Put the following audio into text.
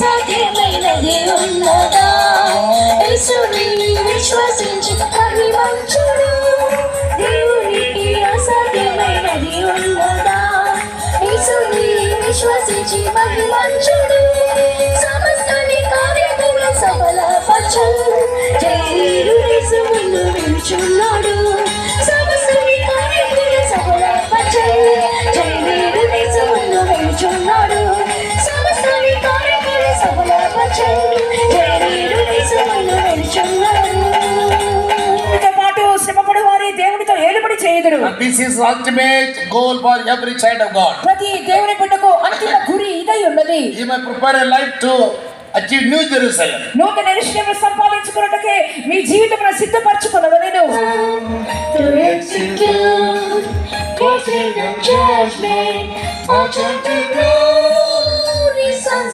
అసాధ్యమైనది ఉన్నదా? యేసుని విశ్వసించి మహిమంచుడు. దేవునికి అసాధ్యమైనది ఉన్నదా? యేసుని విశ్వసించి మహిమంచుడు. సమస్తని కార్యముల సఫలపరచును. జయవీరు యేసు ముందు నిలుచున్నాడు. సమస్తని కార్యముల సఫలపరచును. జయవీరు యేసు ముందు నిలుచున్నాడు. సమస్తని కార్యముల సఫలపరచును. జయవీరు యేసు ముందు నిలుచున్నాడు. పాటు శ్రమపడు వారి దేవునితో ఏలుబడి చేయుదురు. This is ultimate goal for every child of God. ప్రతి దేవుని బిడ్డకు అంతిమ గురి ఇదై ఉన్నది. You may prepare a life to achieve New Jerusalem. నూతన యెరూషలేమును సంపాదించుకొనుటకే మీ జీవితమును సిద్ధపరచుకొనవలెను. To execute God's kingdom judgment, march on to glory.